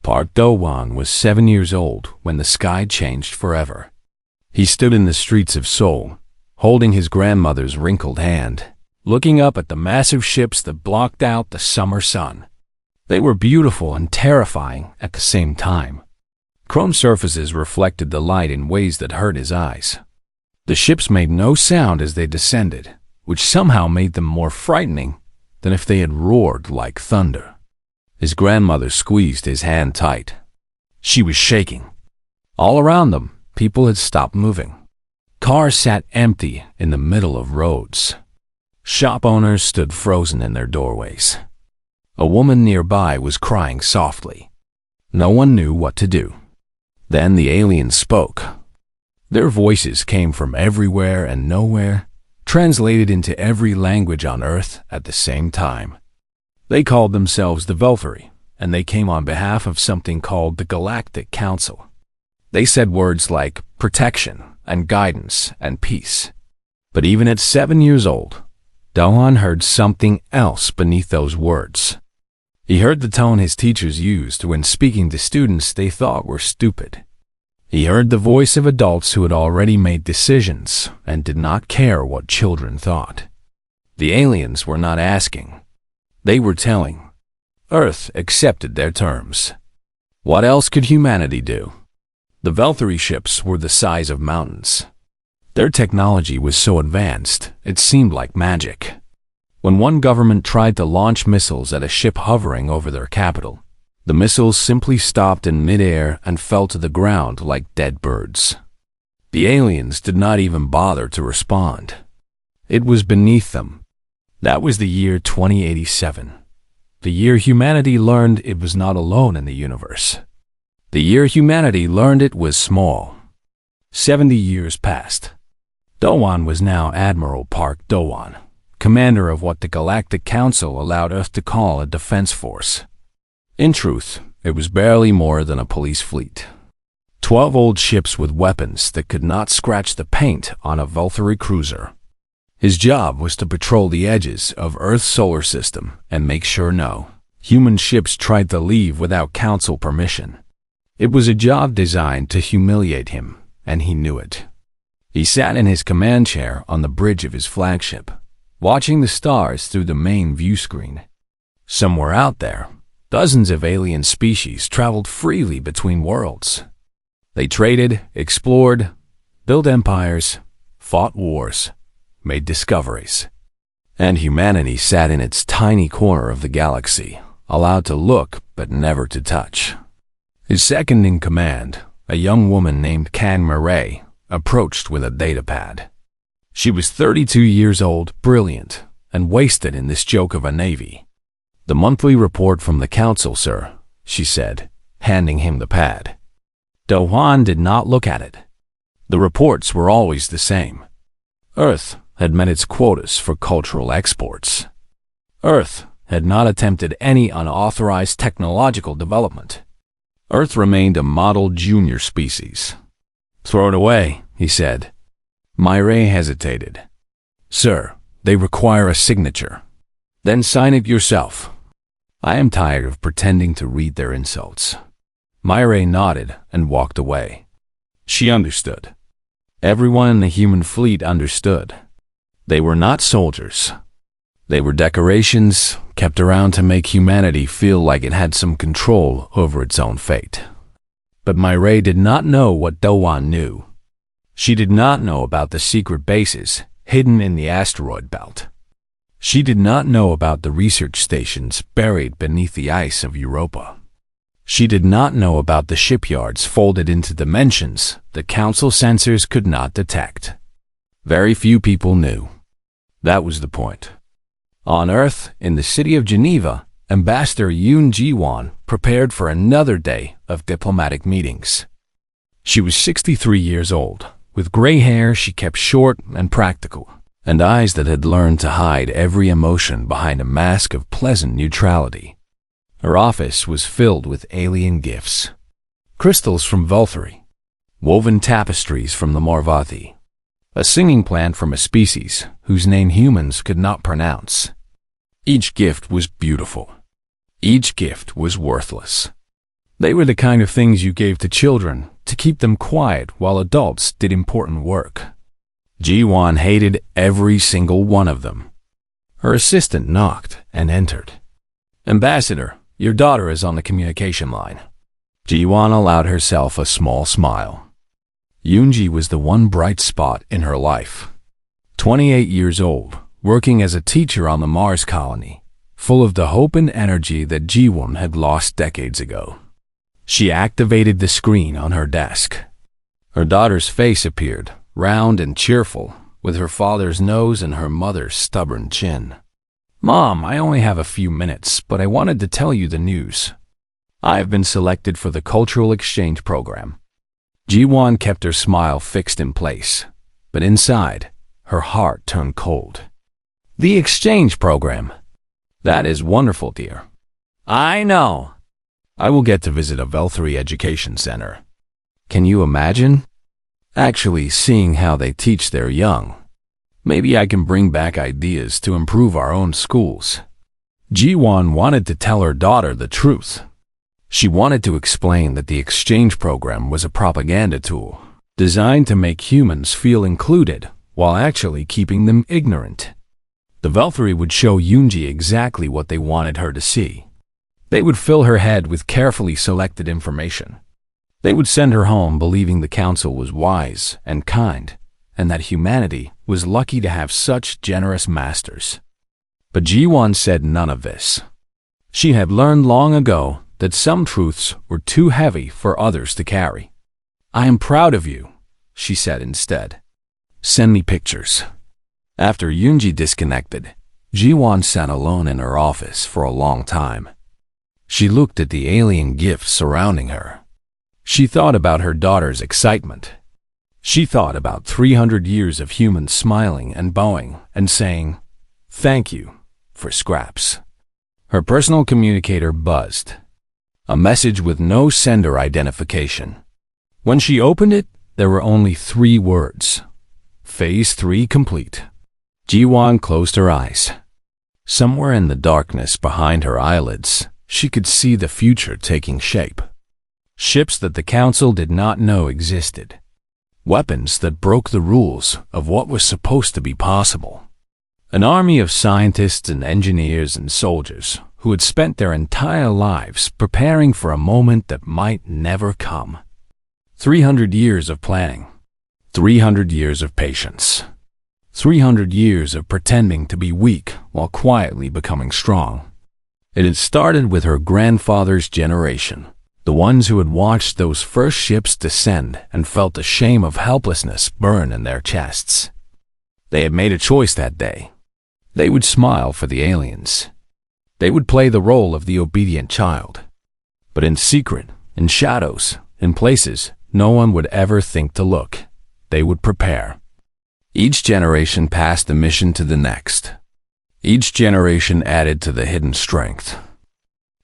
Park Do-won was 7 years old when the sky changed forever. He stood in the streets of Seoul, holding his grandmother's wrinkled hand, looking up at the massive ships that blocked out the summer sun. They were beautiful and terrifying at the same time. Chrome surfaces reflected the light in ways that hurt his eyes. The ships made no sound as they descended, which somehow made them more frightening than if they had roared like thunder. His grandmother squeezed his hand tight. She was shaking. All around them, people had stopped moving. Cars sat empty in the middle of roads. Shop owners stood frozen in their doorways. A woman nearby was crying softly. No one knew what to do. Then the aliens spoke. Their voices came from everywhere and nowhere, translated into every language on Earth at the same time. They called themselves the Veltari, and they came on behalf of something called the Galactic Council. They said words like protection and guidance and peace. But even at 7 years old, Do-won heard something else beneath those words. He heard the tone his teachers used when speaking to students they thought were stupid. He heard the voice of adults who had already made decisions and did not care what children thought. The aliens were not asking. They were telling. Earth accepted their terms. What else could humanity do? The Veltari ships were the size of mountains. Their technology was so advanced, it seemed like magic. When one government tried to launch missiles at a ship hovering over their capital, the missiles simply stopped in midair and fell to the ground like dead birds. The aliens did not even bother to respond. It was beneath them. That was the year 2087. The year humanity learned it was not alone in the universe. The year humanity learned it was small. 70 years passed. Do-won was now Admiral Park Do-won, commander of what the Galactic Council allowed Earth to call a defense force. In truth, it was barely more than a police fleet. 12 old ships with weapons that could not scratch the paint on a Veltari cruiser. His job was to patrol the edges of Earth's solar system and make sure no human ships tried to leave without council permission. It was a job designed to humiliate him, and he knew it. He sat in his command chair on the bridge of his flagship, watching the stars through the main view screen. Somewhere out there, dozens of alien species traveled freely between worlds. They traded, explored, built empires, fought wars, made discoveries. And humanity sat in its tiny corner of the galaxy, allowed to look but never to touch. His second in command, a young woman named Kang Murray, approached with a datapad. She was 32 years old, brilliant, and wasted in this joke of a navy. "The monthly report from the council, sir," she said, handing him the pad. Do-won did not look at it. The reports were always the same. Earth had met its quotas for cultural exports. Earth had not attempted any unauthorized technological development. Earth remained a model junior species. "Throw it away," he said. Murray hesitated. "Sir, they require a signature." "Then sign it yourself." "I am tired of pretending to read their insults." Murray nodded and walked away. She understood. Everyone in the human fleet understood. They were not soldiers. They were decorations kept around to make humanity feel like it had some control over its own fate. But Murray did not know what Do-won knew. She did not know about the secret bases hidden in the asteroid belt. She did not know about the research stations buried beneath the ice of Europa. She did not know about the shipyards folded into dimensions the council sensors could not detect. Very few people knew. That was the point. On Earth, in the city of Geneva, Ambassador Yoon Ji-won prepared for another day of diplomatic meetings. She was 63 years old. With gray hair she kept short and practical, and eyes that had learned to hide every emotion behind a mask of pleasant neutrality. Her office was filled with alien gifts. Crystals from Veltari, woven tapestries from the Marvathi, a singing plant from a species whose name humans could not pronounce. Each gift was beautiful. Each gift was worthless. They were the kind of things you gave to children to keep them quiet while adults did important work. Ji-won hated every single one of them. Her assistant knocked and entered. "Ambassador, your daughter is on the communication line." Ji-won allowed herself a small smile. Yoonji was the one bright spot in her life. 28 years old, working as a teacher on the Mars colony, full of the hope and energy that Ji-won had lost decades ago. She activated the screen on her desk. Her daughter's face appeared, round and cheerful, with her father's nose and her mother's stubborn chin. "Mom, I only have a few minutes, but I wanted to tell you the news. I have been selected for the cultural exchange program." Ji-won kept her smile fixed in place, but inside, her heart turned cold. "The exchange program? That is wonderful, dear. I know. I will get to visit a Velthry education center. Can you imagine? Actually seeing how they teach their young. Maybe I can bring back ideas to improve our own schools." Ji-won wanted to tell her daughter the truth. She wanted to explain that the exchange program was a propaganda tool, designed to make humans feel included while actually keeping them ignorant. The Velthry would show Yoonji exactly what they wanted her to see. They would fill her head with carefully selected information. They would send her home believing the council was wise and kind, and that humanity was lucky to have such generous masters. But Ji-won said none of this. She had learned long ago that some truths were too heavy for others to carry. "I am proud of you," she said instead. "Send me pictures." After Yoonji disconnected, Ji-won sat alone in her office for a long time. She looked at the alien gifts surrounding her. She thought about her daughter's excitement. She thought about 300 years of humans smiling and bowing and saying, "Thank you," for scraps. Her personal communicator buzzed. A message with no sender identification. When she opened it, there were only 3 words. Phase 3 complete. Ji-won closed her eyes. Somewhere in the darkness behind her eyelids, she could see the future taking shape. Ships that the council did not know existed. Weapons that broke the rules of what was supposed to be possible. An army of scientists and engineers and soldiers who had spent their entire lives preparing for a moment that might never come. 300 years of planning. 300 years of patience. 300 years of pretending to be weak while quietly becoming strong. It had started with her grandfather's generation, the ones who had watched those first ships descend and felt the shame of helplessness burn in their chests. They had made a choice that day. They would smile for the aliens. They would play the role of the obedient child. But in secret, in shadows, in places no one would ever think to look, they would prepare. Each generation passed the mission to the next. Each generation added to the hidden strength.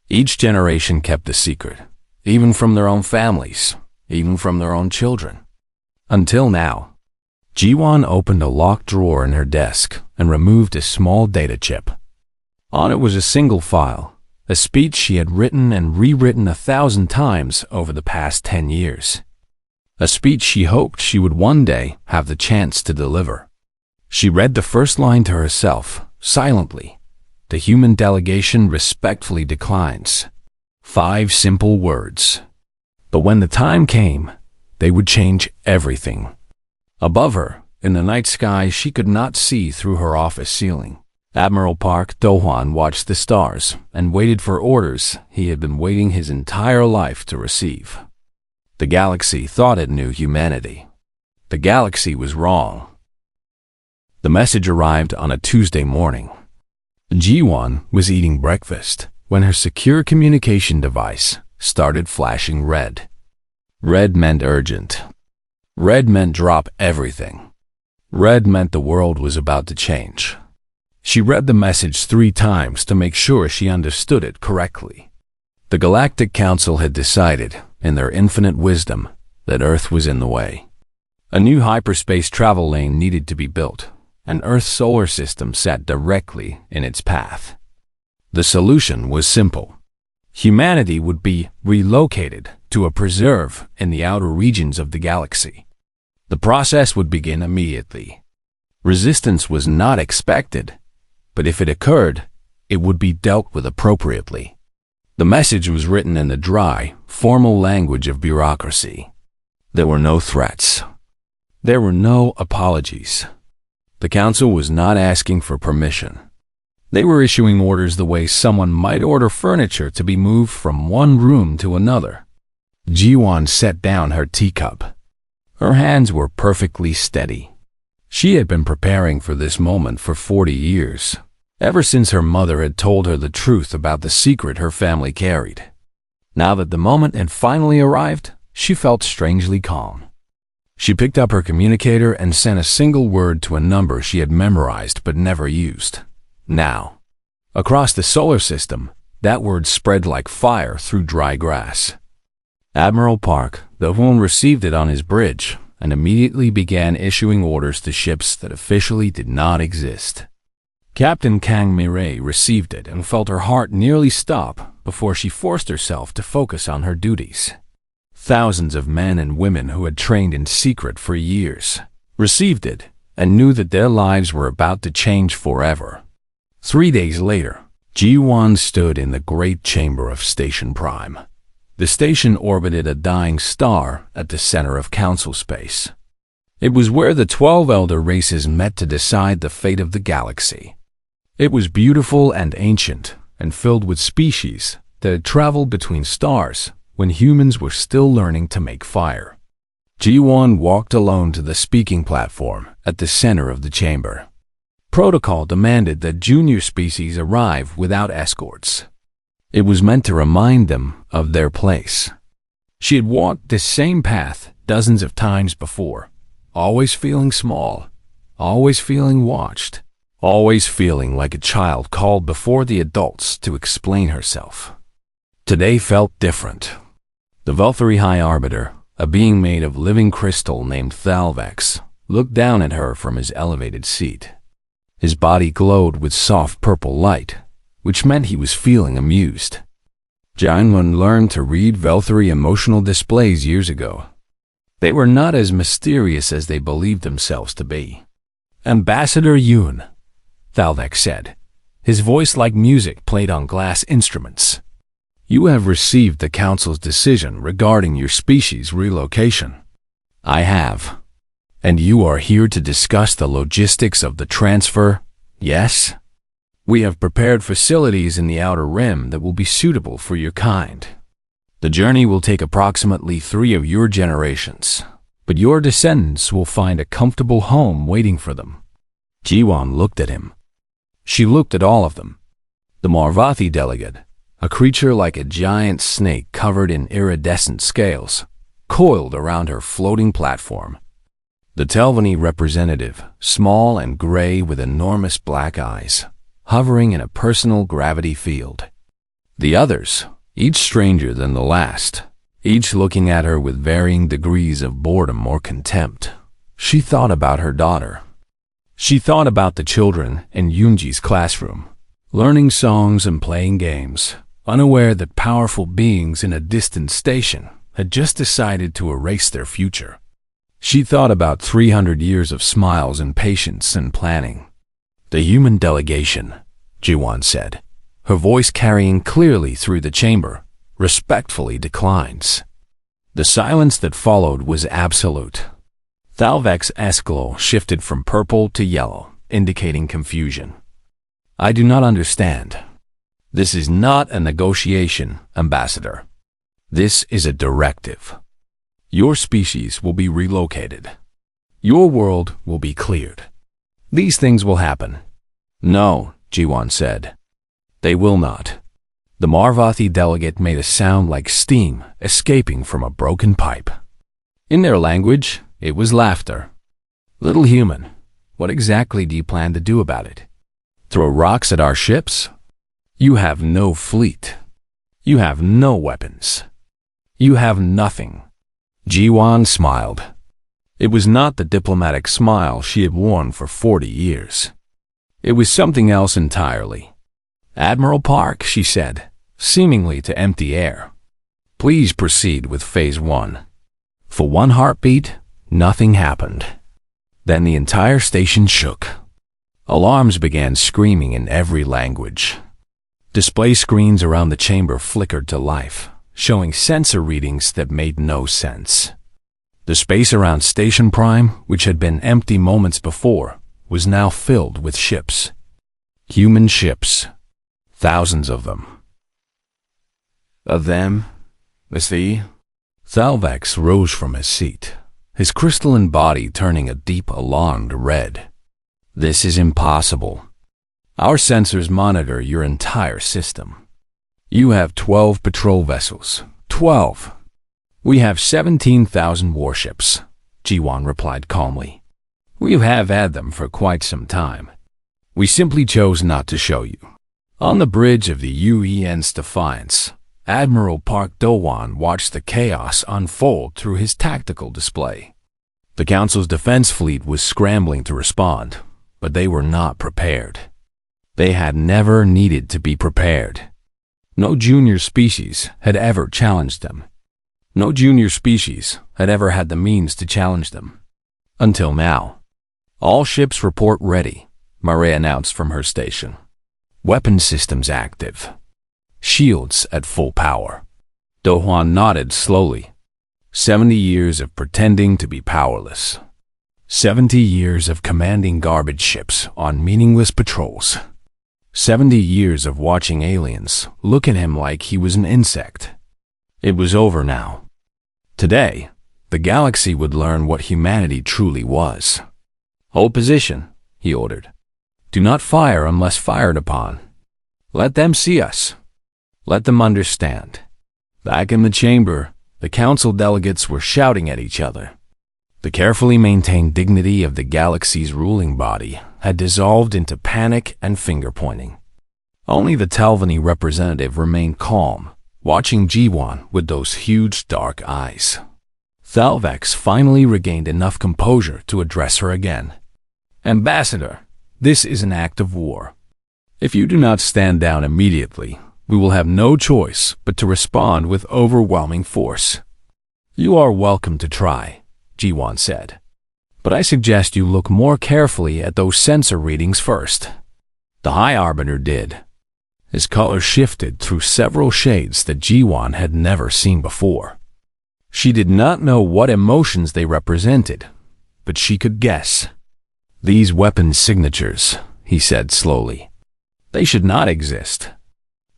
Each generation kept the secret, even from their own families, even from their own children. Until now. Ji-won opened a locked drawer in her desk and removed a small data chip. On it was a single file, a speech she had written and rewritten 1,000 times over the past 10 years. A speech she hoped she would one day have the chance to deliver. She read the first line to herself, silently. The human delegation respectfully declines. 5 simple words. But when the time came, they would change everything. Above her, in the night sky, she could not see through her office ceiling. Admiral Park Do-hwan watched the stars and waited for orders he had been waiting his entire life to receive. The galaxy thought it knew humanity. The galaxy was wrong. The message arrived on a Tuesday morning. Ji-won was eating breakfast when her secure communication device started flashing red. Red meant urgent. Red meant drop everything. Red meant the world was about to change. She read the message 3 times to make sure she understood it correctly. The Galactic Council had decided, in their infinite wisdom, that Earth was in the way. A new hyperspace travel lane needed to be built, and Earth's solar system sat directly in its path. The solution was simple. Humanity would be relocated to a preserve in the outer regions of the galaxy. The process would begin immediately. Resistance was not expected, but if it occurred, it would be dealt with appropriately. The message was written in the dry, formal language of bureaucracy. There were no threats. There were no apologies. The council was not asking for permission. They were issuing orders the way someone might order furniture to be moved from one room to another. Ji-won set down her teacup. Her hands were perfectly steady. She had been preparing for this moment for 40 years, ever since her mother had told her the truth about the secret her family carried. Now that the moment had finally arrived, she felt strangely calm. She picked up her communicator and sent a single word to a number she had memorized but never used. Now. Across the solar system, that word spread like fire through dry grass. Admiral Park, the one received it on his bridge, and immediately began issuing orders to ships that officially did not exist. Captain Kang Mireille received it and felt her heart nearly stop before she forced herself to focus on her duties. Thousands of men and women who had trained in secret for years received it and knew that their lives were about to change forever. 3 days later, Ji-won stood in the great chamber of Station Prime. The station orbited a dying star at the center of council space. It was where the 12 elder races met to decide the fate of the galaxy. It was beautiful and ancient, and filled with species that had traveled between stars when humans were still learning to make fire. Ji-won walked alone to the speaking platform at the center of the chamber. Protocol demanded that junior species arrive without escorts. It was meant to remind them of their place. She had walked this same path dozens of times before, always feeling small, always feeling watched, always feeling like a child called before the adults to explain herself. Today felt different. The Valkyrie High Arbiter, a being made of living crystal named Thalvex, looked down at her from his elevated seat. His body glowed with soft purple light, which meant he was feeling amused. Jianwen learned to read Valkyrie emotional displays years ago. They were not as mysterious as they believed themselves to be. Ambassador Yoon, Thalvex said, his voice like music played on glass instruments. You have received the Council's decision regarding your species relocation. I have. And you are here to discuss the logistics of the transfer, yes? We have prepared facilities in the Outer Rim that will be suitable for your kind. The journey will take approximately 3 of your generations, but your descendants will find a comfortable home waiting for them. Ji-won looked at him. She looked at all of them. The Marvathi delegate, a creature like a giant snake covered in iridescent scales, coiled around her floating platform. The Telvanni representative, small and gray with enormous black eyes, hovering in a personal gravity field. The others, each stranger than the last, each looking at her with varying degrees of boredom or contempt. She thought about her daughter. She thought about the children in Yoonji's classroom, learning songs and playing games, unaware that powerful beings in a distant station had just decided to erase their future. She thought about 300 years of smiles and patience and planning. The human delegation, Ji-won said, her voice carrying clearly through the chamber, respectfully declines. The silence that followed was absolute. Thalvex's glow shifted from purple to yellow, indicating confusion. I do not understand. This is not a negotiation, Ambassador. This is a directive. Your species will be relocated. Your world will be cleared. These things will happen. No, Ji-won said. They will not. The Marvathi delegate made a sound like steam escaping from a broken pipe. In their language, it was laughter. Little human, what exactly do you plan to do about it? Throw rocks at our ships? You have no fleet. You have no weapons. You have nothing. Ji-won smiled. It was not the diplomatic smile she had worn for 40 years. It was something else entirely. Admiral Park, she said, seemingly to empty air. Please proceed with Phase 1. For one heartbeat, nothing happened. Then the entire station shook. Alarms began screaming in every language. Display screens around the chamber flickered to life, showing sensor readings that made no sense. The space around Station Prime, which had been empty moments before, was now filled with ships. Human ships. Thousands of them. See? Thalvex rose from his seat, his crystalline body turning a deep, alarmed red. This is impossible. Our sensors monitor your entire system. You have 12 patrol vessels. 12. We have 17,000 warships, Jiwan replied calmly. We have had them for quite some time. We simply chose not to show you. On the bridge of the UEN's Defiance, Admiral Park Do-won watched the chaos unfold through his tactical display. The Council's defense fleet was scrambling to respond, but they were not prepared. They had never needed to be prepared. No junior species had ever challenged them. No junior species had ever had the means to challenge them. Until now. All ships report ready, Marie announced from her station. Weapon systems active. Shields at full power. Do-hwan nodded slowly. 70 years of pretending to be powerless. 70 years of commanding garbage ships on meaningless patrols. 70 years of watching aliens look at him like he was an insect. It was over now. Today, the galaxy would learn what humanity truly was. Hold position, he ordered. Do not fire unless fired upon. Let them see us. Let them understand. Back in the chamber, the council delegates were shouting at each other. The carefully maintained dignity of the galaxy's ruling body had dissolved into panic and finger-pointing. Only the Talvani representative remained calm, watching Jiwan with those huge dark eyes. Thalvex finally regained enough composure to address her again. Ambassador, this is an act of war. If you do not stand down immediately, we will have no choice but to respond with overwhelming force. You are welcome to try, Jiwan said. But I suggest you look more carefully at those sensor readings first. The High Arbiter did. His color shifted through several shades that Jiwan had never seen before. She did not know what emotions they represented, but she could guess. These weapon signatures, he said slowly. They should not exist.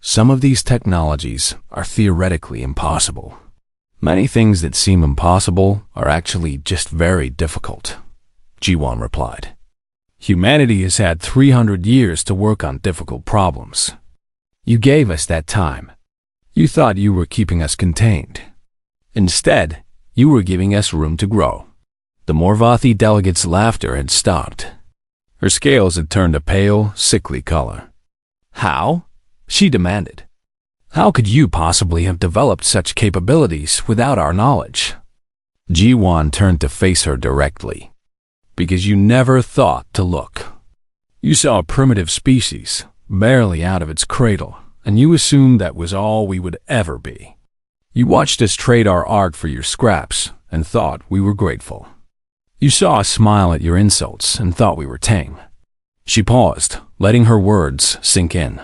Some of these technologies are theoretically impossible. Many things that seem impossible are actually just very difficult, Jiwan replied. Humanity has had 300 years to work on difficult problems. You gave us that time. You thought you were keeping us contained. Instead, you were giving us room to grow. The Morvathi delegate's laughter had stopped. Her scales had turned a pale, sickly color. How? She demanded. How could you possibly have developed such capabilities without our knowledge? Jiwan turned to face her directly. Because you never thought to look. You saw a primitive species, barely out of its cradle, and you assumed that was all we would ever be. You watched us trade our art for your scraps and thought we were grateful. You saw us smile at your insults and thought we were tame. She paused, letting her words sink in.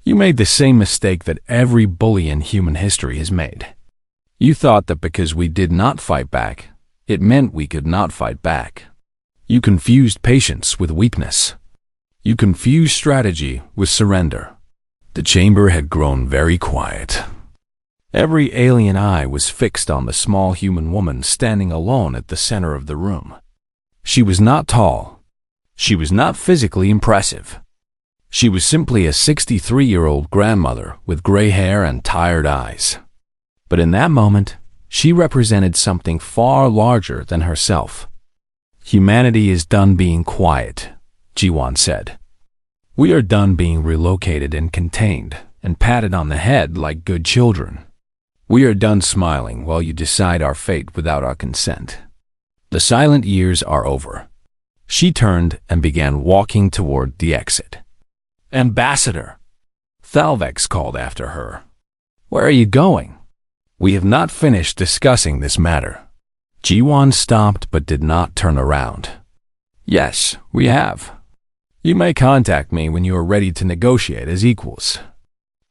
You made the same mistake that every bully in human history has made. You thought that because we did not fight back, it meant we could not fight back. You confused patience with weakness. You confused strategy with surrender. The chamber had grown very quiet. Every alien eye was fixed on the small human woman standing alone at the center of the room. She was not tall. She was not physically impressive. She was simply a 63-year-old grandmother with gray hair and tired eyes. But in that moment, she represented something far larger than herself. Humanity is done being quiet, Jiwan said. We are done being relocated and contained and patted on the head like good children. We are done smiling while you decide our fate without our consent. The silent years are over. She turned and began walking toward the exit. Ambassador! Thalvex called after her, Where are you going? We have not finished discussing this matter. Jiwan stopped but did not turn around. Yes, we have. You may contact me when you are ready to negotiate as equals.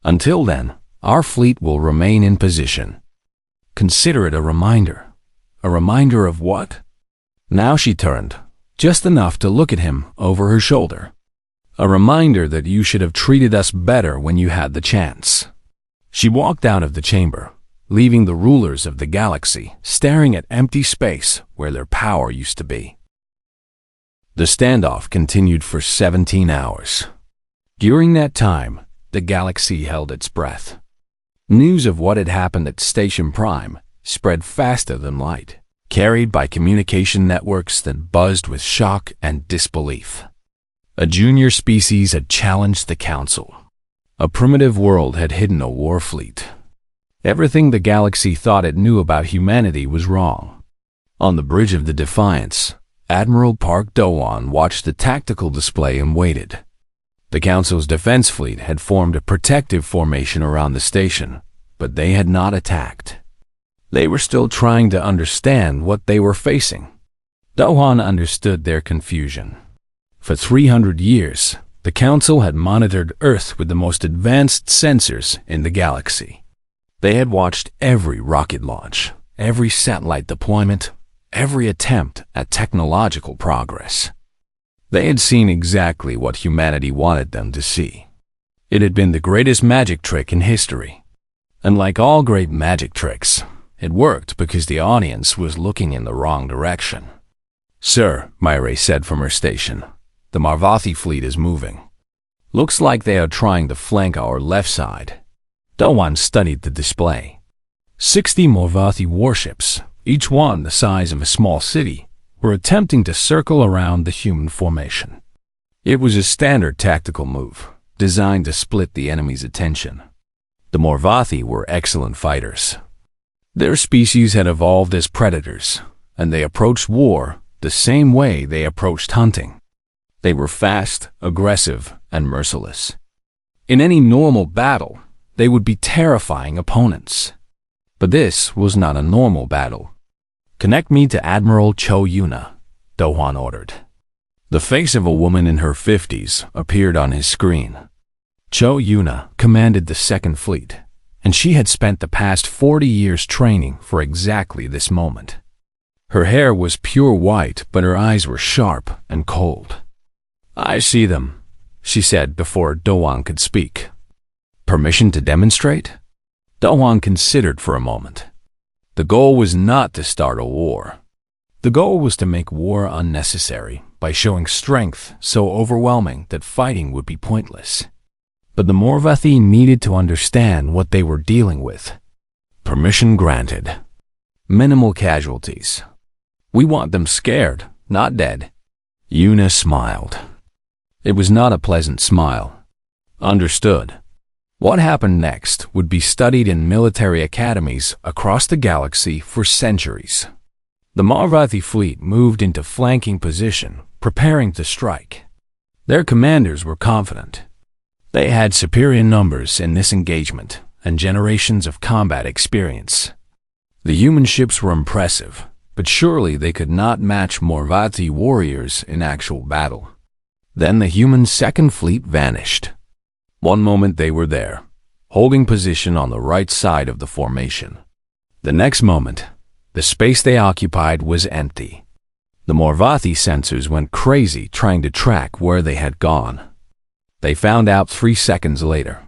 Until then, our fleet will remain in position. Consider it a reminder. A reminder of what? Now she turned, just enough to look at him over her shoulder. A reminder that you should have treated us better when you had the chance. She walked out of the chamber, leaving the rulers of the galaxy staring at empty space where their power used to be. The standoff continued for 17 hours. During that time, the galaxy held its breath. News of what had happened at Station Prime spread faster than light, carried by communication networks that buzzed with shock and disbelief. A junior species had challenged the Council. A primitive world had hidden a war fleet. Everything the galaxy thought it knew about humanity was wrong. On the bridge of the Defiance, Admiral Park Do-won watched the tactical display and waited. The Council's defense fleet had formed a protective formation around the station, but they had not attacked. They were still trying to understand what they were facing. Do-won understood their confusion. For 300 years, the Council had monitored Earth with the most advanced sensors in the galaxy. They had watched every rocket launch, every satellite deployment, every attempt at technological progress. They had seen exactly what humanity wanted them to see. It had been the greatest magic trick in history. And like all great magic tricks, it worked because the audience was looking in the wrong direction. Sir, Myre said from her station, the Marvathi fleet is moving. Looks like they are trying to flank our left side. Do-won studied the display. 60 Marvathi warships, each one the size of a small city, were attempting to circle around the human formation. It was a standard tactical move, designed to split the enemy's attention. The Marvathi were excellent fighters. Their species had evolved as predators, and they approached war the same way they approached hunting. They were fast, aggressive, and merciless. In any normal battle, they would be terrifying opponents. But this was not a normal battle. Connect me to Admiral Cho Yuna, Do-won ordered. The face of a woman in her 50s appeared on his screen. Cho Yuna commanded the Second Fleet, and she had spent the past 40 years training for exactly this moment. Her hair was pure white, but her eyes were sharp and cold. I see them, she said before Do-won could speak. Permission to demonstrate? Do-won considered for a moment. The goal was not to start a war. The goal was to make war unnecessary by showing strength so overwhelming that fighting would be pointless. But the Marvathi needed to understand what they were dealing with. Permission granted. Minimal casualties. We want them scared, not dead. Yuna smiled. It was not a pleasant smile. Understood. What happened next would be studied in military academies across the galaxy for centuries. The Marvathi fleet moved into flanking position, preparing to strike. Their commanders were confident. They had superior numbers in this engagement and generations of combat experience. The human ships were impressive, but surely they could not match Marvathi warriors in actual battle. Then the human Second Fleet vanished. One moment they were there, holding position on the right side of the formation. The next moment, the space they occupied was empty. The Marvathi sensors went crazy trying to track where they had gone. They found out 3 seconds later.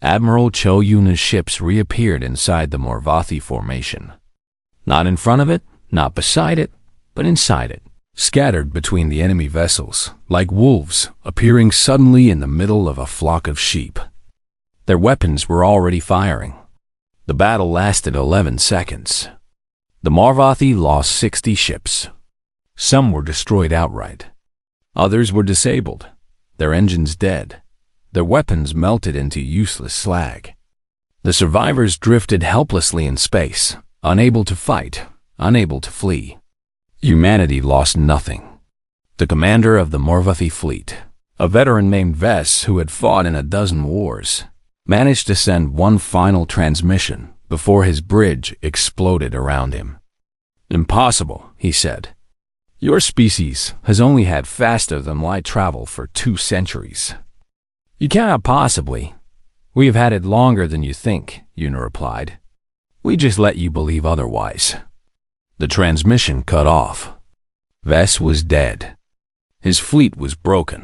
Admiral Cho Yuna's ships reappeared inside the Marvathi formation. Not in front of it, not beside it, but inside it. Scattered between the enemy vessels, like wolves appearing suddenly in the middle of a flock of sheep. Their weapons were already firing. The battle lasted 11 seconds. The Marvathi lost 60 ships. Some were destroyed outright. Others were disabled, their engines dead, their weapons melted into useless slag. The survivors drifted helplessly in space, unable to fight, unable to flee. Humanity lost nothing. The commander of the Marvathi fleet, a veteran named Vess who had fought in a dozen wars, managed to send one final transmission before his bridge exploded around him. "Impossible," he said. "Your species has only had faster-than-light travel for 2 centuries. You cannot possibly. We have had it longer than you think," Yuna replied. "We just let you believe otherwise." The transmission cut off. Vess was dead. His fleet was broken.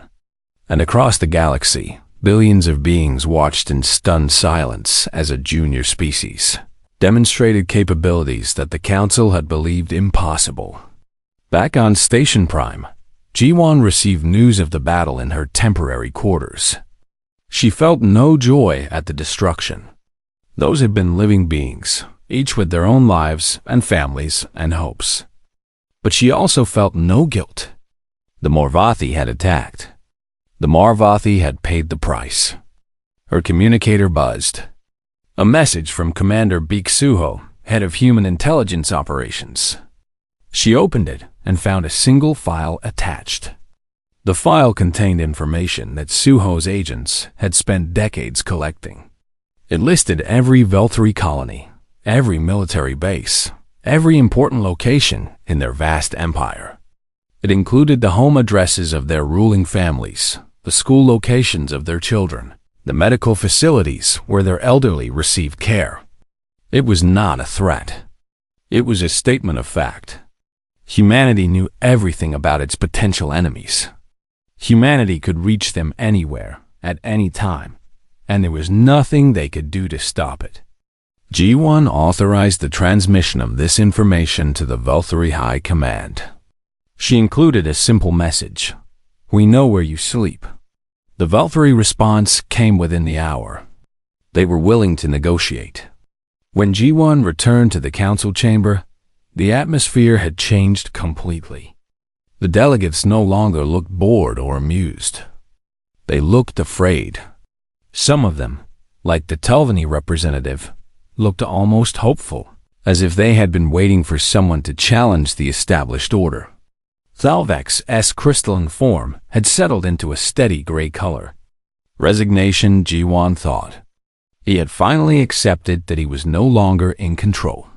And across the galaxy, billions of beings watched in stunned silence as a junior species demonstrated capabilities that the Council had believed impossible. Back on Station Prime, Ji-won received news of the battle in her temporary quarters. She felt no joy at the destruction. Those had been living beings, each with their own lives and families and hopes. But she also felt no guilt. The Morvathi had attacked. The Morvathi had paid the price. Her communicator buzzed. A message from Commander Beek Suho, head of Human Intelligence Operations. She opened it and found a single file attached. The file contained information that Suho's agents had spent decades collecting. It listed every Veltri colony, every military base, every important location in their vast empire. It included the home addresses of their ruling families, the school locations of their children, the medical facilities where their elderly received care. It was not a threat. It was a statement of fact. Humanity knew everything about its potential enemies. Humanity could reach them anywhere, at any time, and there was nothing they could do to stop it. Ji-won authorized the transmission of this information to the Veltri High Command. She included a simple message: "We know where you sleep." The Veltri response came within the hour. They were willing to negotiate. When Ji-won returned to the council chamber, the atmosphere had changed completely. The delegates no longer looked bored or amused. They looked afraid. Some of them, like the Telvanni representative, looked almost hopeful, as if they had been waiting for someone to challenge the established order. Thalvek's crystalline form had settled into a steady gray color. Resignation, Ji-won thought. He had finally accepted that he was no longer in control.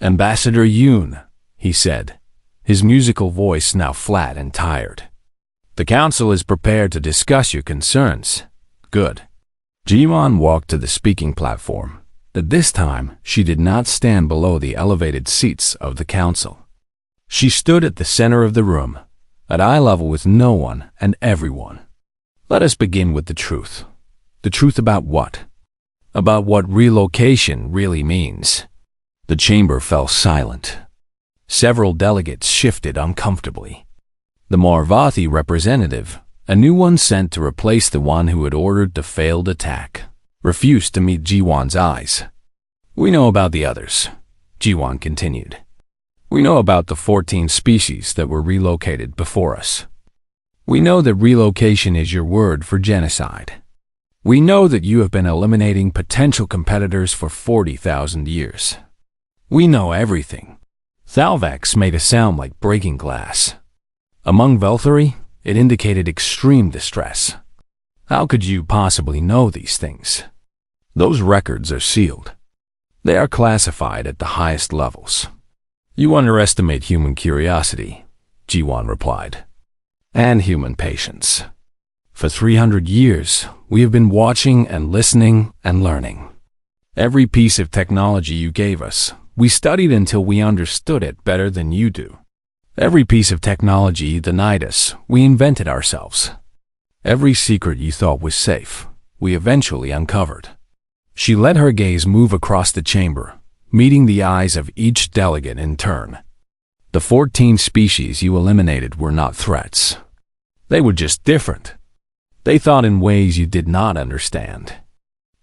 "Ambassador Yoon," he said, his musical voice now flat and tired. "The council is prepared to discuss your concerns." "Good." Ji-won walked to the speaking platform, but this time she did not stand below the elevated seats of the council. She stood at the center of the room, at eye level with no one and everyone. "Let us begin with the truth." "The truth about what?" "About what relocation really means." The chamber fell silent. Several delegates shifted uncomfortably. The Morvathi representative, a new one sent to replace the one who had ordered the failed attack, refused to meet Ji-won's eyes. "We know about the others," Ji-won continued. "We know about the 14 species that were relocated before us. We know that relocation is your word for genocide. We know that you have been eliminating potential competitors for 40,000 years. We know everything." Thalvax made a sound like breaking glass. Among Velthari, it indicated extreme distress. "How could you possibly know these things? Those records are sealed. They are classified at the highest levels." "You underestimate human curiosity," Ji-won replied, "and human patience. For 300 years, we have been watching and listening and learning. Every piece of technology you gave us, we studied until we understood it better than you do. Every piece of technology you denied us, we invented ourselves. Every secret you thought was safe, we eventually uncovered." She let her gaze move across the chamber, meeting the eyes of each delegate in turn. "The 14 species you eliminated were not threats. They were just different. They thought in ways you did not understand.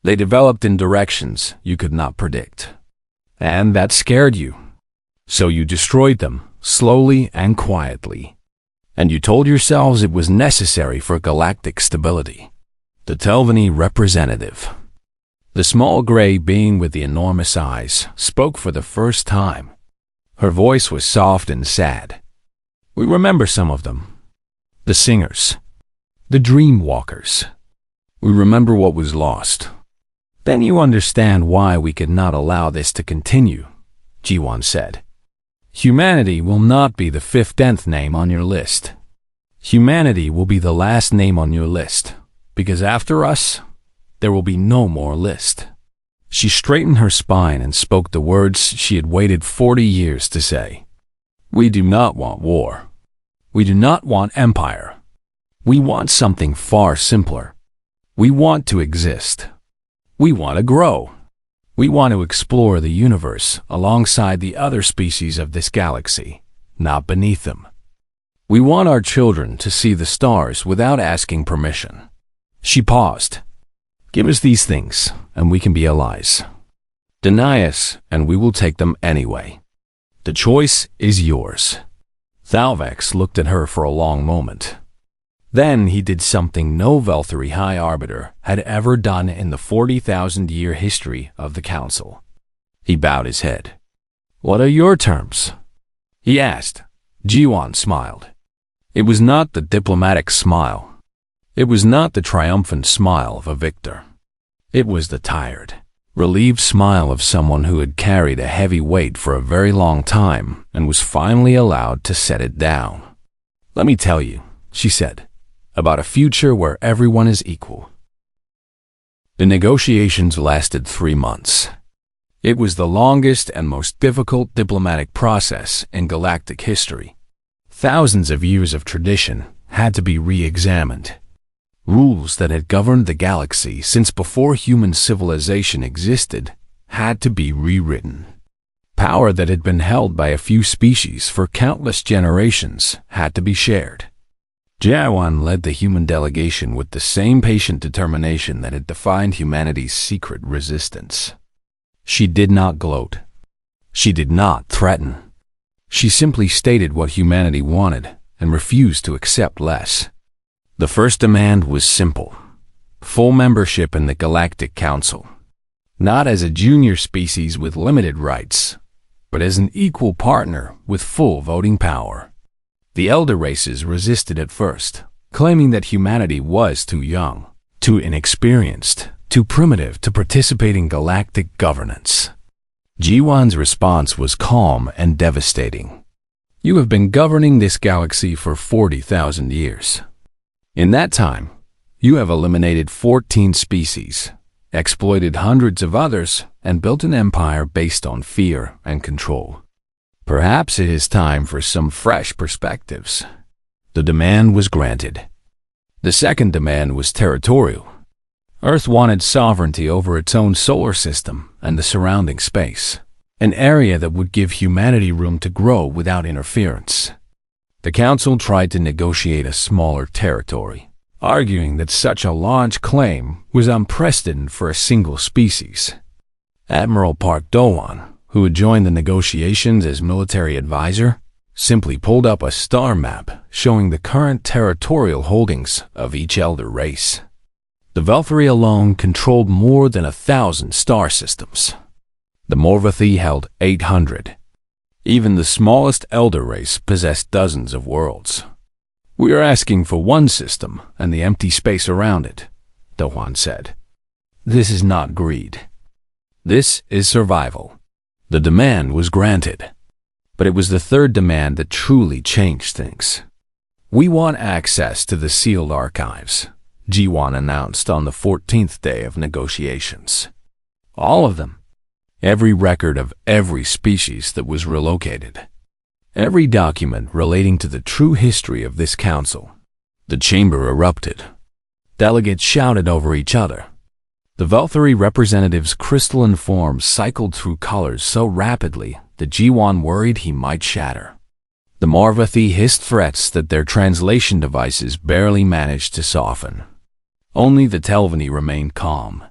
They developed in directions you could not predict. And that scared you. So you destroyed them, slowly and quietly. And you told yourselves it was necessary for galactic stability." The Telvanni representative, the small gray being with the enormous eyes, spoke for the first time. Her voice was soft and sad. "We remember some of them. The singers. The dream walkers. We remember what was lost. Then you understand why we could not allow this to continue, Jiwan said. Humanity will not be the 15th name on your list. Humanity will be the last name on your list, because after us, there will be no more list. She straightened her spine and spoke the words she had waited 40 years to say. We do not want war. We do not want empire. We want something far simpler. We want to exist. We want to grow. We want to explore the universe alongside the other species of this galaxy, not beneath them. We want our children to see the stars without asking permission. She paused. Give us these things, and we can be allies. Deny us, and we will take them anyway. The choice is yours. Thalvex looked at her for a long moment. Then he did something no Velthari High Arbiter had ever done in the 40,000-year history of the Council. He bowed his head. What are your terms? He asked. Jiwan smiled. It was not the diplomatic smile. It was not the triumphant smile of a victor. It was the tired, relieved smile of someone who had carried a heavy weight for a very long time and was finally allowed to set it down. Let me tell you, she said, about a future where everyone is equal. The negotiations lasted 3 months. It was the longest and most difficult diplomatic process in galactic history. Thousands of years of tradition had to be re-examined. Rules that had governed the galaxy since before human civilization existed had to be rewritten. Power that had been held by a few species for countless generations had to be shared. Jiwan led the human delegation with the same patient determination that had defined humanity's secret resistance. She did not gloat. She did not threaten. She simply stated what humanity wanted and refused to accept less. The first demand was simple: full membership in the Galactic Council. Not as a junior species with limited rights, but as an equal partner with full voting power. The elder races resisted at first, claiming that humanity was too young, too inexperienced, too primitive to participate in galactic governance. Jiwan's response was calm and devastating. You have been governing this galaxy for 40,000 years. In that time, you have eliminated 14 species, exploited hundreds of others, and built an empire based on fear and control. Perhaps it is time for some fresh perspectives. The demand was granted. The second demand was territorial. Earth wanted sovereignty over its own solar system and the surrounding space, an area that would give humanity room to grow without interference. The Council tried to negotiate a smaller territory, arguing that such a large claim was unprecedented for a single species. Admiral Park Dowan, who had joined the negotiations as military advisor, simply pulled up a star map showing the current territorial holdings of each elder race. The Velthari alone controlled more than 1,000 star systems. The Morvathi held 800. Even the smallest elder race possessed dozens of worlds. We are asking for one system and the empty space around it, Dowan said. This is not greed. This is survival. The demand was granted, but it was the third demand that truly changed things. We want access to the sealed archives, Jiwan announced on the 14th day of negotiations. All of them. Every record of every species that was relocated. Every document relating to the true history of this council. The chamber erupted. Delegates shouted over each other. The Velthari representative's crystalline form cycled through colors so rapidly that Jiwan worried he might shatter. The Morvathi hissed threats that their translation devices barely managed to soften. Only the Telvanni remained calm.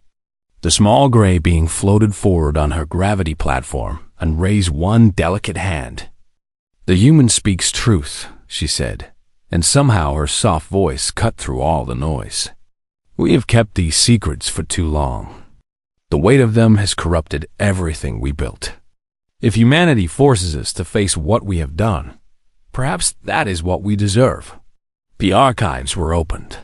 The small gray being floated forward on her gravity platform and raised one delicate hand. The human speaks truth, she said, and somehow her soft voice cut through all the noise. We have kept these secrets for too long. The weight of them has corrupted everything we built. If humanity forces us to face what we have done, perhaps that is what we deserve. The archives were opened.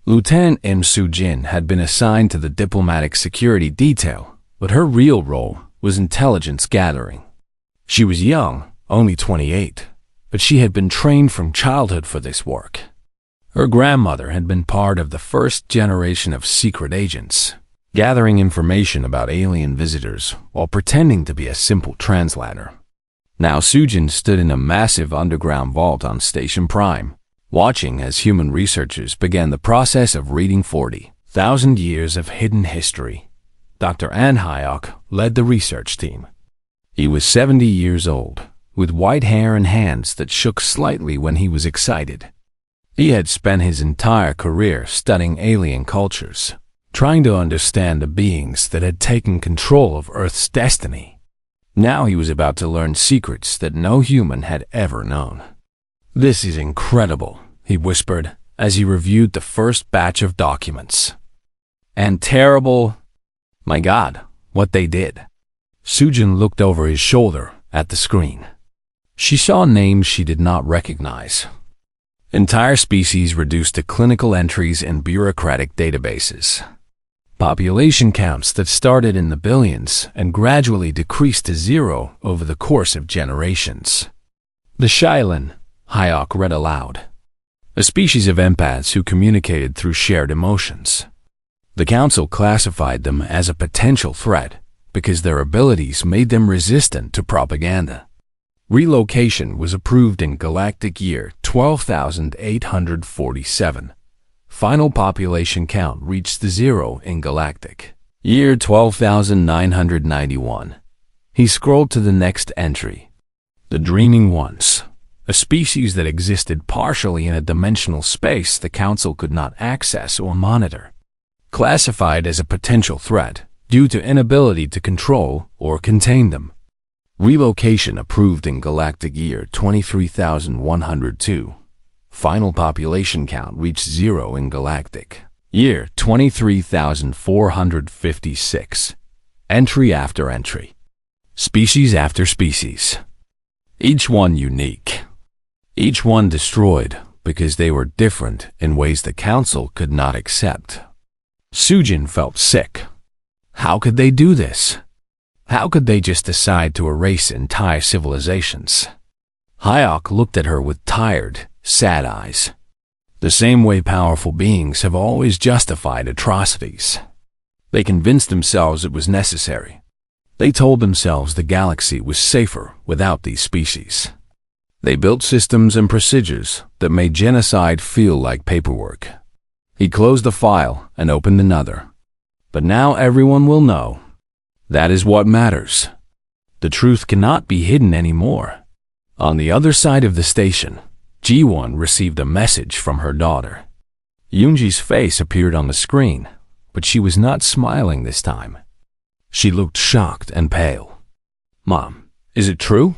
Lieutenant M. Soo-jin had been assigned to the diplomatic security detail, but her real role was intelligence gathering. She was young, only 28, but she had been trained from childhood for this work. Her grandmother had been part of the first generation of secret agents, gathering information about alien visitors while pretending to be a simple translator. Now Soo-jin stood in a massive underground vault on Station Prime, watching as human researchers began the process of reading 40,000 years of hidden history. Dr. An Hyok led the research team. He was 70 years old, with white hair and hands that shook slightly when he was excited. He had spent his entire career studying alien cultures, trying to understand the beings that had taken control of Earth's destiny. Now he was about to learn secrets that no human had ever known. "This is incredible," he whispered as he reviewed the first batch of documents. "And terrible. My God, what they did." Soo-jin looked over his shoulder at the screen. She saw names she did not recognize. Entire species reduced to clinical entries in bureaucratic databases. Population counts that started in the billions and gradually decreased to zero over the course of generations. The Shailen, Hyok read aloud. A species of empaths who communicated through shared emotions. The council classified them as a potential threat because their abilities made them resistant to propaganda. Relocation was approved in Galactic year 12,847. Final population count reached zero in Galactic year 12,991. He scrolled to the next entry. The Dreaming Ones, a species that existed partially in a dimensional space the Council could not access or monitor. Classified as a potential threat due to inability to control or contain them. Relocation approved in Galactic year 23,102. Final population count reached zero in Galactic year 23,456. Entry after entry. Species after species. Each one unique. Each one destroyed because they were different in ways the Council could not accept. Soo-jin felt sick. How could they do this? How could they just decide to erase entire civilizations? Hyok looked at her with tired, sad eyes. The same way powerful beings have always justified atrocities. They convinced themselves it was necessary. They told themselves the galaxy was safer without these species. They built systems and procedures that made genocide feel like paperwork. He closed the file and opened another. But now everyone will know. That is what matters. The truth cannot be hidden anymore. On the other side of the station, Ji-won received a message from her daughter. Yoonji's face appeared on the screen, but she was not smiling this time. She looked shocked and pale. "Mom, is it true?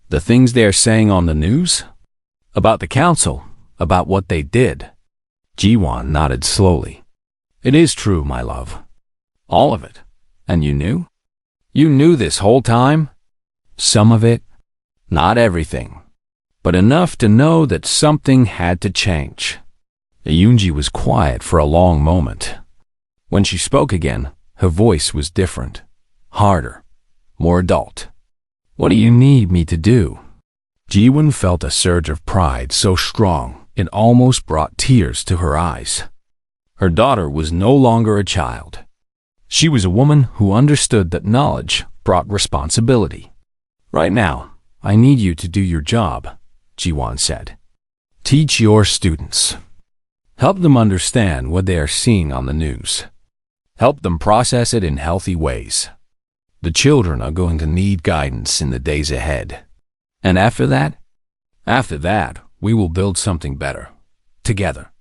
The things they are saying on the news? About the Council? About what they did?" Ji-won nodded slowly. "It is true, my love. All of it. And you knew? You knew this whole time?" "Some of it. Not everything. But enough to know that something had to change." Yoonji was quiet for a long moment. When she spoke again, her voice was different, harder, more adult. "What do you need me to do?" Ji-won felt a surge of pride so strong it almost brought tears to her eyes. Her daughter was no longer a child. She was a woman who understood that knowledge brought responsibility. "Right now, I need you to do your job," Ji-won said. "Teach your students. Help them understand what they are seeing on the news. Help them process it in healthy ways. The children are going to need guidance in the days ahead. And after that, we will build something better. Together."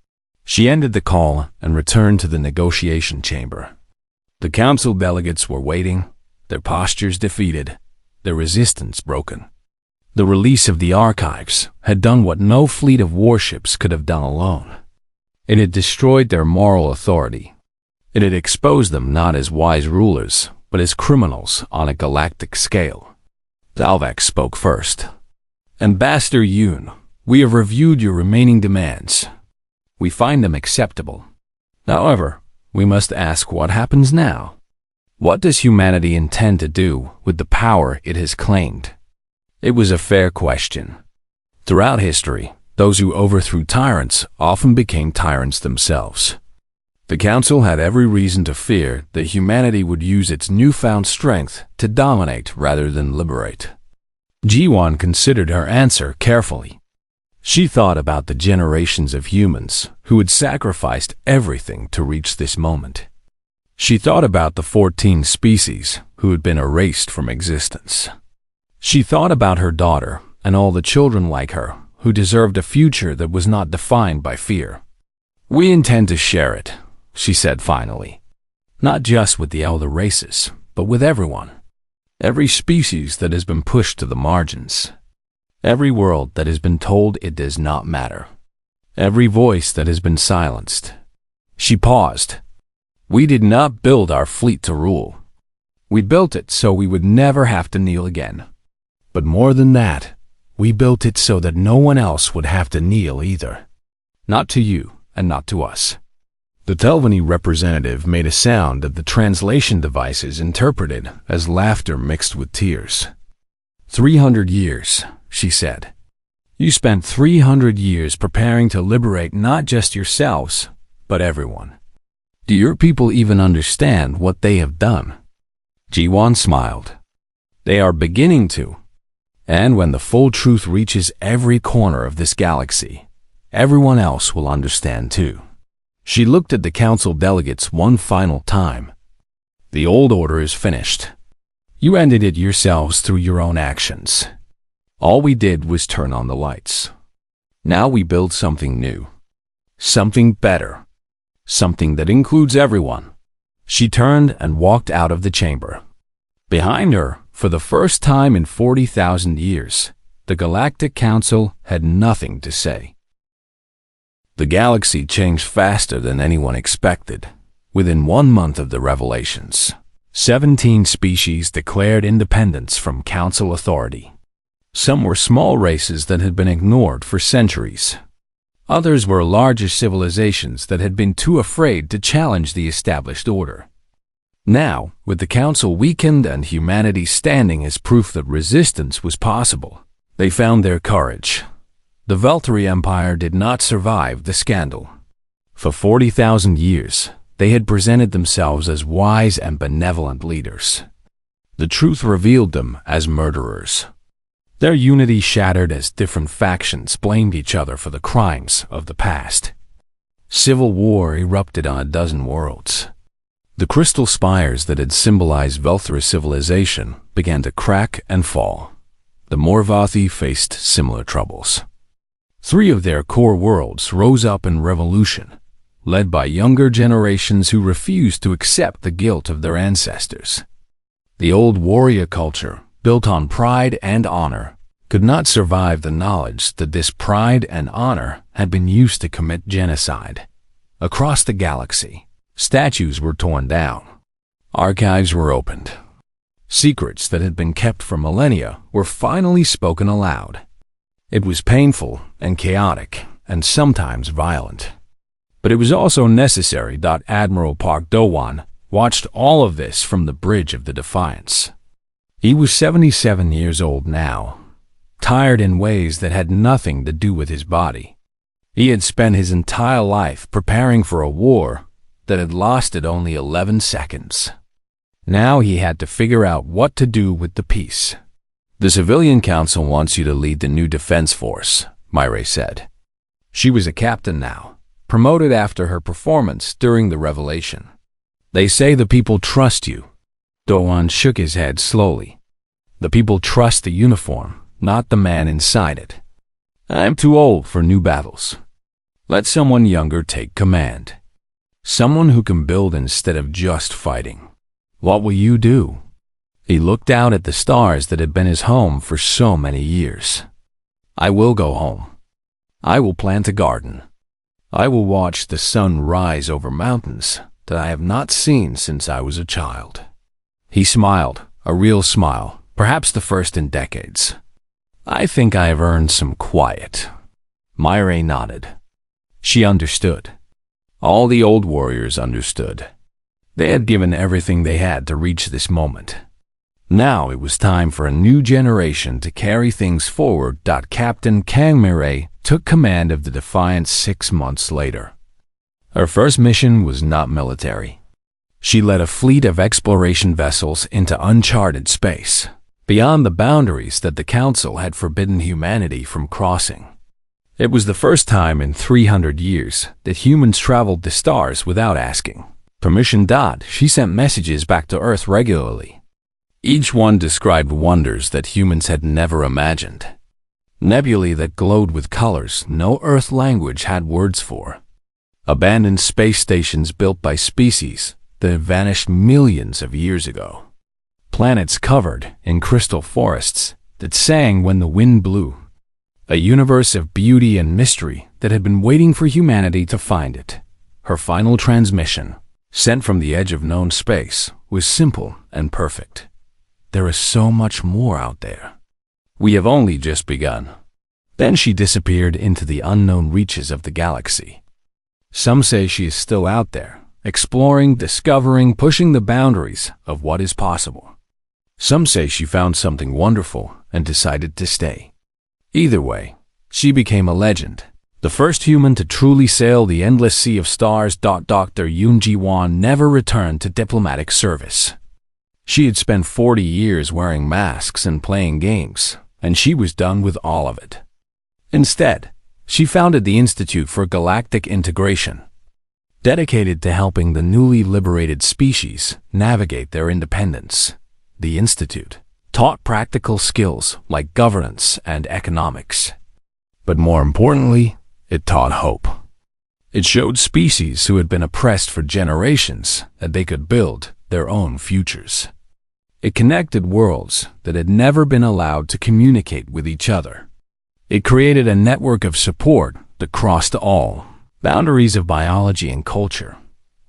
She ended the call and returned to the negotiation chamber. The council delegates were waiting, their postures defeated, their resistance broken. The release of the archives had done what no fleet of warships could have done alone. It had destroyed their moral authority. It had exposed them not as wise rulers, but as criminals on a galactic scale. Dalvak spoke first. "Ambassador Yoon, we have reviewed your remaining demands. We find them acceptable. However, we must ask what happens now. What does humanity intend to do with the power it has claimed? It was a fair question. Throughout history, those who overthrew tyrants often became tyrants themselves. The Council had every reason to fear that humanity would use its newfound strength to dominate rather than liberate. Ji-won considered her answer carefully. She thought about the generations of humans who had sacrificed everything to reach this moment. She thought about the 14 species who had been erased from existence. She thought about her daughter and all the children like her who deserved a future that was not defined by fear. "We intend to share it," she said finally. "Not just with the elder races, but with everyone. Every species that has been pushed to the margins. Every world that has been told it does not matter. Every voice that has been silenced." She paused. "We did not build our fleet to rule. We built it so we would never have to kneel again. But more than that, we built it so that no one else would have to kneel either. Not to you and not to us." The Telvanni representative made a sound that the translation devices interpreted as laughter mixed with tears. 300 years, she said. "You spent 300 years preparing to liberate not just yourselves, but everyone. Do your people even understand what they have done?" Ji-won smiled. "They are beginning to. And when the full truth reaches every corner of this galaxy, everyone else will understand too." She looked at the council delegates one final time. "The old order is finished. You ended it yourselves through your own actions. All we did was turn on the lights. Now we build something new. Something better. Something that includes everyone." She turned and walked out of the chamber. Behind her, for the first time in 40,000 years, the Galactic Council had nothing to say. The galaxy changed faster than anyone expected. Within 1 month of the revelations, 17 species declared independence from Council authority. Some were small races that had been ignored for centuries. Others were larger civilizations that had been too afraid to challenge the established order. Now, with the Council weakened and humanity standing as proof that resistance was possible, they found their courage. The Veltari Empire did not survive the scandal. For 40,000 years, they had presented themselves as wise and benevolent leaders. The truth revealed them as murderers. Their unity shattered as different factions blamed each other for the crimes of the past. Civil war erupted on a dozen worlds. The crystal spires that had symbolized Velthara civilization began to crack and fall. The Morvathi faced similar troubles. 3 of their core worlds rose up in revolution, led by younger generations who refused to accept the guilt of their ancestors. The old warrior culture, built on pride and honor, could not survive the knowledge that this pride and honor had been used to commit genocide. Across the galaxy, statues were torn down. Archives were opened. Secrets that had been kept for millennia were finally spoken aloud. It was painful and chaotic, and sometimes violent. But it was also necessary. Admiral Park Do-won watched all of this from the bridge of the Defiance. He was 77 years old now, tired in ways that had nothing to do with his body. He had spent his entire life preparing for a war that had lasted only 11 seconds. Now he had to figure out what to do with the peace. "The Civilian Council wants you to lead the new defense force," Myre said. She was a captain now, promoted after her performance during the revelation. "They say the people trust you." Do-won shook his head slowly. "The people trust the uniform, not the man inside it. I'm too old for new battles. Let someone younger take command. Someone who can build instead of just fighting. What will you do?" He looked out at the stars that had been his home for so many years. "I will go home. I will plant a garden. I will watch the sun rise over mountains that I have not seen since I was a child." He smiled, a real smile, perhaps the first in decades. "I think I have earned some quiet." Myre nodded. She understood. All the old warriors understood. They had given everything they had to reach this moment. Now it was time for a new generation to carry things forward. Captain Kangmire took command of the Defiant 6 months later. Her first mission was not military. She led a fleet of exploration vessels into uncharted space, beyond the boundaries that the Council had forbidden humanity from crossing. It was the first time in 300 years that humans traveled the stars without asking permission. She sent messages back to Earth regularly. Each one described wonders that humans had never imagined. Nebulae that glowed with colors no Earth language had words for. Abandoned space stations built by species that had vanished millions of years ago. Planets covered in crystal forests that sang when the wind blew. A universe of beauty and mystery that had been waiting for humanity to find it. Her final transmission, sent from the edge of known space, was simple and perfect. There is so much more out there. We have only just begun. Then she disappeared into the unknown reaches of the galaxy. Some say she is still out there, exploring, discovering, pushing the boundaries of what is possible. Some say she found something wonderful and decided to stay. Either way, she became a legend, the first human to truly sail the endless sea of stars. Dr. Yoon Ji-won never returned to diplomatic service. She had spent 40 years wearing masks and playing games, and she was done with all of it. Instead, she founded the Institute for Galactic Integration, dedicated to helping the newly liberated species navigate their independence. The Institute taught practical skills like governance and economics. But more importantly, it taught hope. It showed species who had been oppressed for generations that they could build their own futures. It connected worlds that had never been allowed to communicate with each other. It created a network of support that crossed all boundaries of biology and culture.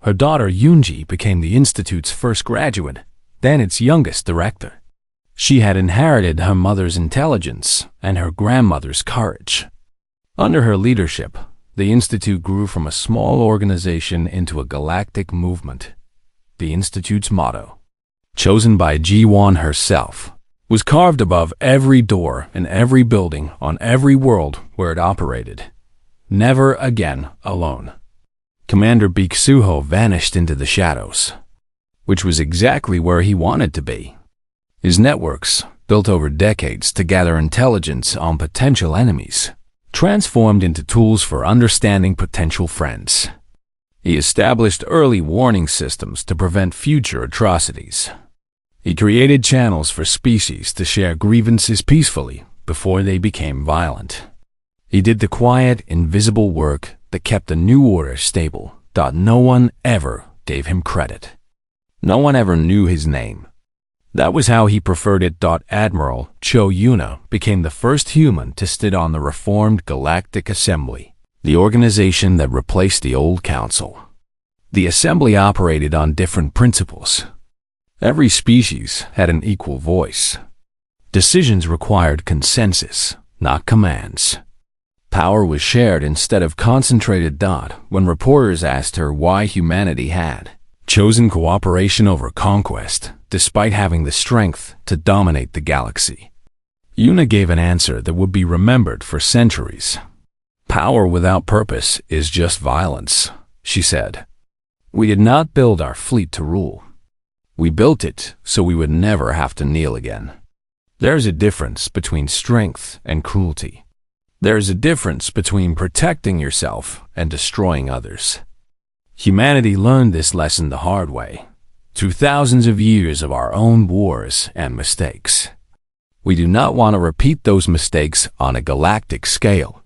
Her daughter Yoonji became the Institute's first graduate, then its youngest director. She had inherited her mother's intelligence and her grandmother's courage. Under her leadership, the Institute grew from a small organization into a galactic movement. The Institute's motto, chosen by Ji-won herself, was carved above every door in every building on every world where it operated. Never again alone. Commander Baek Suho vanished into the shadows, which was exactly where he wanted to be. His networks, built over decades to gather intelligence on potential enemies, transformed into tools for understanding potential friends. He established early warning systems to prevent future atrocities. He created channels for species to share grievances peacefully before they became violent. He did the quiet, invisible work that kept the new order stable. No one ever gave him credit. No one ever knew his name. That was how he preferred it. Admiral Cho Yuna became the first human to sit on the reformed Galactic Assembly, the organization that replaced the old council. The assembly operated on different principles. Every species had an equal voice. Decisions required consensus, not commands. Power was shared instead of concentrated. When reporters asked her why humanity had chosen cooperation over conquest, despite having the strength to dominate the galaxy, Yuna gave an answer that would be remembered for centuries. Power without purpose is just violence, she said. We did not build our fleet to rule. We built it so we would never have to kneel again. There's a difference between strength and cruelty. There's a difference between protecting yourself and destroying others. Humanity learned this lesson the hard way, through thousands of years of our own wars and mistakes. We do not want to repeat those mistakes on a galactic scale.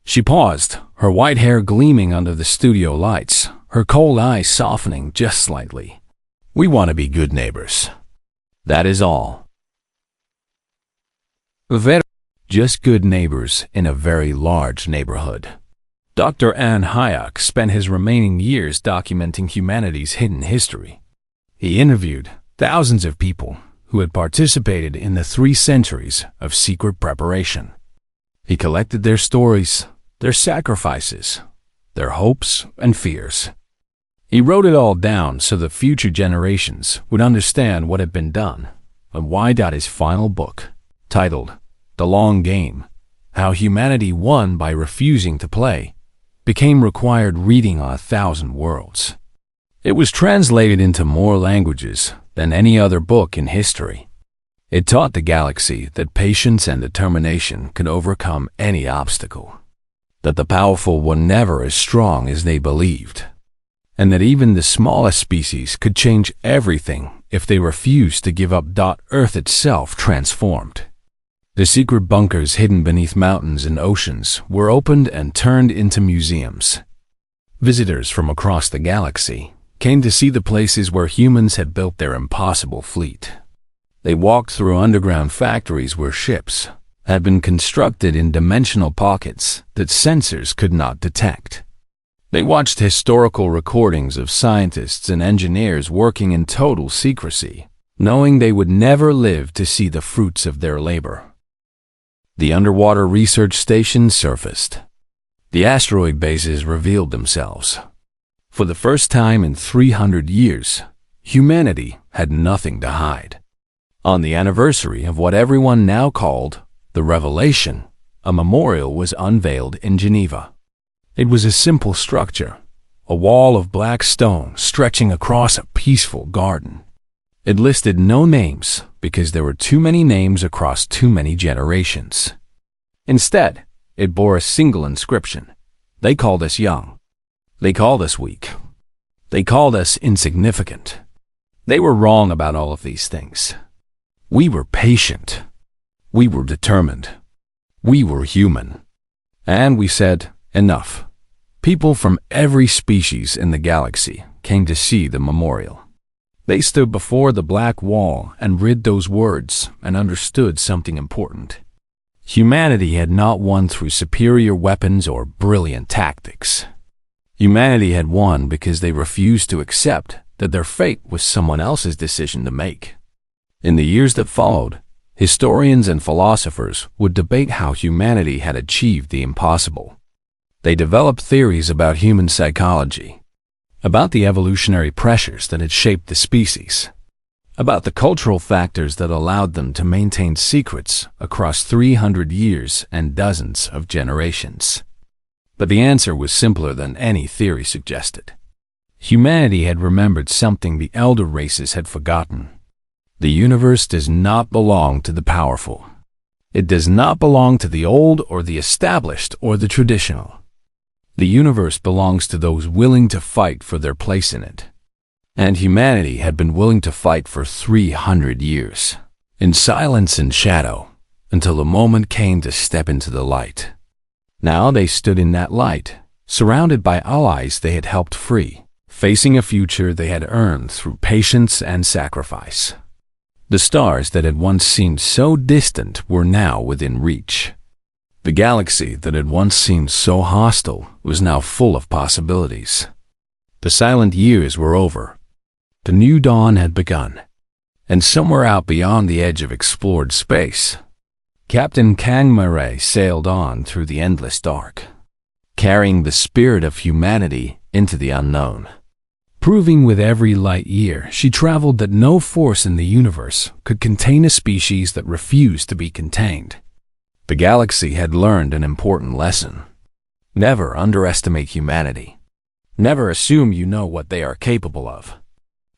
She paused, her white hair gleaming under the studio lights, her cold eyes softening just slightly. We want to be good neighbors. That is all. Just good neighbors in a very large neighborhood. Dr. An Hyuk spent his remaining years documenting humanity's hidden history. He interviewed thousands of people who had participated in the 3 centuries of secret preparation. He collected their stories, their sacrifices, their hopes and fears. He wrote it all down so that future generations would understand what had been done and why. His final book, titled The Long Game, How Humanity Won by Refusing to Play, became required reading on 1,000 worlds. It was translated into more languages than any other book in history. It taught the galaxy that patience and determination could overcome any obstacle, that the powerful were never as strong as they believed, and that even the smallest species could change everything if they refused to give up. Earth itself transformed. The secret bunkers hidden beneath mountains and oceans were opened and turned into museums. Visitors from across the galaxy came to see the places where humans had built their impossible fleet. They walked through underground factories where ships had been constructed in dimensional pockets that sensors could not detect. They watched historical recordings of scientists and engineers working in total secrecy, knowing they would never live to see the fruits of their labor. The underwater research stations surfaced. The asteroid bases revealed themselves. For the first time in 300 years, humanity had nothing to hide. On the anniversary of what everyone now called the Revelation, a memorial was unveiled in Geneva. It was a simple structure, a wall of black stone stretching across a peaceful garden. It listed no names because there were too many names across too many generations. Instead, it bore a single inscription. They called us young. They called us weak. They called us insignificant. They were wrong about all of these things. We were patient. We were determined. We were human. And we said, enough. People from every species in the galaxy came to see the memorial. They stood before the black wall and read those words and understood something important. Humanity had not won through superior weapons or brilliant tactics. Humanity had won because they refused to accept that their fate was someone else's decision to make. In the years that followed, historians and philosophers would debate how humanity had achieved the impossible. They developed theories about human psychology, about the evolutionary pressures that had shaped the species, about the cultural factors that allowed them to maintain secrets across 300 years and dozens of generations. But the answer was simpler than any theory suggested. Humanity had remembered something the elder races had forgotten. The universe does not belong to the powerful. It does not belong to the old or the established or the traditional. The universe belongs to those willing to fight for their place in it. And humanity had been willing to fight for 300 years, in silence and shadow, until the moment came to step into the light. Now they stood in that light, surrounded by allies they had helped free, facing a future they had earned through patience and sacrifice. The stars that had once seemed so distant were now within reach. The galaxy that had once seemed so hostile was now full of possibilities. The silent years were over. The new dawn had begun. And somewhere out beyond the edge of explored space, Captain Kang Murray sailed on through the endless dark, carrying the spirit of humanity into the unknown. Proving with every light year she traveled that no force in the universe could contain a species that refused to be contained. The galaxy had learned an important lesson. Never underestimate humanity. Never assume you know what they are capable of.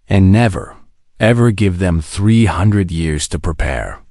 And never, ever give them 300 years to prepare.